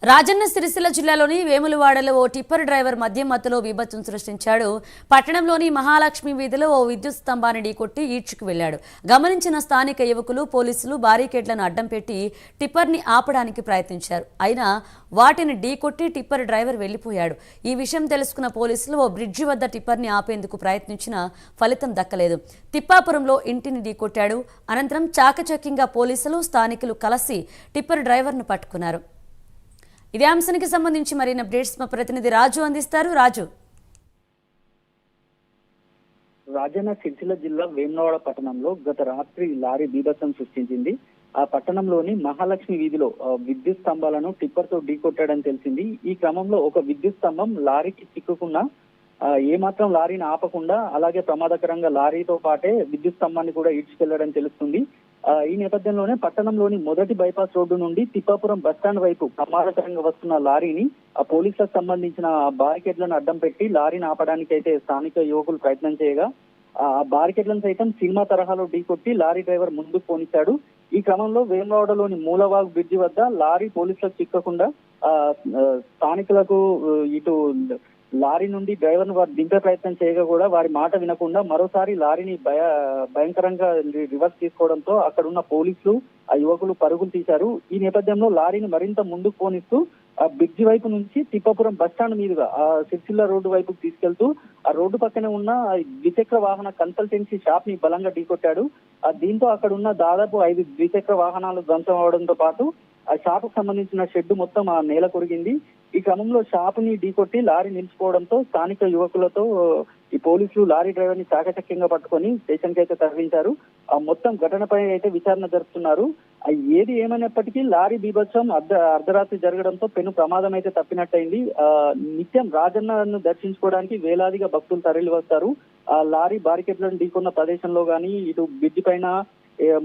రాజన్న సిరిసిల్ల జిల్లాలోని వేములవాడలో ఓ tipper driver మద్యం మత్తులో బీభత్సం సృష్టించాడు. పట్టణంలోని మహాలక్ష్మి వీధిలో ఓ విద్యుత్ స్తంభాన్ని ఢీకొట్టి ఈడ్చుకు వెళ్లాడు. గమనించిన స్థానిక యువకులు పోలీసులు బారికేడ్లను అడ్డం పెట్టి టిప్పర్ని ఆపడానికి ప్రయత్నించారు. అయినా వాటిని ఢీకొట్టి టిప్పర్ డ్రైవర్ వెళ్లిపోయాడు. ఈ విషయం తెలుసుకున్న పోలీసులు ఓ బ్రిడ్జి వద్ద టిప్పర్ని ఆపేందుకు ప్రయత్నించినా ఫలితం దక్కలేదు. తిప్పాపురంలో ఇంటిని ఢీకొట్టాడు. అనంతరం చాకచక్యంగా పోలీసులు స్థానికులు కలిసి టిప్పర్ డ్రైవర్ను పట్టుకున్నారు. ఇదే అంశానికి సంబంధించి మరిన్ని అప్డేట్స్ మా ప్రతినిధి రాజు అందిస్తారు. రాజు, రాజన్న సిరిసిల్ల జిల్లా వేములవాడ పట్టణంలో గత రాత్రి లారీ బీభత్సం సృష్టించింది. ఆ పట్టణంలోని మహాలక్ష్మి వీధిలో విద్యుత్ స్తంభాలను టిప్పర్ తో ఢీకొట్టాడని తెలిసింది. ఈ క్రమంలో ఒక విద్యుత్ స్తంభం లారీకి చిక్కుకున్న ఏమాత్రం లారీని ఆపకుండా అలాగే ప్రమాదకరంగా లారీతో పాటే విద్యుత్ స్తంభాన్ని కూడా ఈడ్చుకెళ్లడం తెలుస్తుంది. ఈ నేపథ్యంలోనే పట్టణంలోని మొదటి బైపాస్ రోడ్డు నుండి తిప్పాపురం బస్టాండ్ వైపు ప్రమాదకరంగా వస్తున్న లారీని పోలీసులకు సంబంధించిన బారికేడ్లను అడ్డం పెట్టి లారీని ఆపడానికి అయితే స్థానిక యువకులు ప్రయత్నం చేయగా ఆ బారికేడ్లను సైతం సినిమా తరహాలో ఢీకొట్టి లారీ డ్రైవర్ ముందుకు పోనిచ్చాడు. ఈ క్రమంలో వేములవాడలోని మూలవాగు బ్రిడ్జి వద్ద లారీ పోలీసులకు చిక్కకుండా స్థానికులకు ఇటు లారీ నుండి డ్రైవర్ ను వారు దింపే ప్రయత్నం చేయగా కూడా వారి మాట వినకుండా మరోసారి లారీని భయంకరంగా రివర్స్ తీసుకోవడంతో అక్కడ ఉన్న పోలీసులు ఆ యువకులు పరుగులు తీశారు. ఈ నేపథ్యంలో లారీని మరింత ముందుకు పోనిస్తూ ఆ బ్రిడ్జి వైపు నుంచి తిప్పాపురం బస్టాండ్ మీదుగా ఆ సిరిసిల్ల రోడ్డు వైపుకు తీసుకెళ్తూ ఆ రోడ్డు పక్కనే ఉన్న ద్విచక్ర వాహన కన్సల్టెన్సీ షాప్ ని బలంగా ఢీకొట్టాడు. దీంతో అక్కడ ఉన్న దాదాపు 5 ద్విచక్ర వాహనాలు ధ్వంసం అవడంతో పాటు ఆ షాప్ కు సంబంధించిన షెడ్ మొత్తం ఆ నేల కొరిగింది. ఈ క్రమంలో షాపుని ఢీకొట్టి లారీ నిలిచిపోవడంతో స్థానిక యువకులతో ఈ పోలీసులు లారీ డ్రైవర్ ని చాకచక్యంగా పట్టుకొని స్టేషన్ కి అయితే తరలించారు. ఆ మొత్తం ఘటనపై అయితే విచారణ జరుపుతున్నారు. ఏది ఏమైనప్పటికీ లారీ బీభత్సం అర్ధరాత్రి జరగడంతో పెను ప్రమాదం అయితే తప్పినట్టయింది. నిత్యం రాజన్నను దర్శించుకోవడానికి వేలాదిగా భక్తులు తరలి వస్తారు. ఆ లారీ బారికేడ్లను ఢీకొన్న ప్రదేశంలో గానీ ఇటు బ్రిడ్జి పైన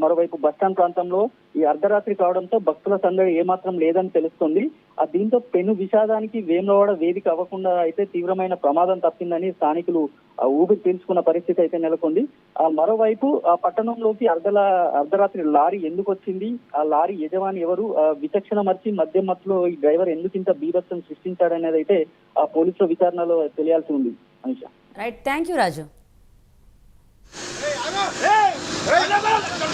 మరోవైపు బస్టాండ్ ప్రాంతంలో ఈ అర్ధరాత్రి కావడంతో భక్తుల సందడి ఏమాత్రం లేదని తెలుస్తుంది. దీంతో పెను విషాదానికి వేములవాడ వేదిక అవ్వకుండా అయితే తీవ్రమైన ప్రమాదం తప్పిందని స్థానికులు ఊపిరి పీల్చుకున్న పరిస్థితి అయితే నెలకొంది. మరోవైపు ఆ పట్టణంలోకి అర్ధరాత్రి లారీ ఎందుకు వచ్చింది, ఆ లారీ యజమాని ఎవరు, విచక్షణ మర్చి మద్యం మత్తులో ఈ డ్రైవర్ ఎందుకు ఇంత బీభత్సం సృష్టించాడనేది అయితే ఆ పోలీసుల విచారణలో తెలియాల్సి ఉంది. Anisha, right, thank you Raju. Hey!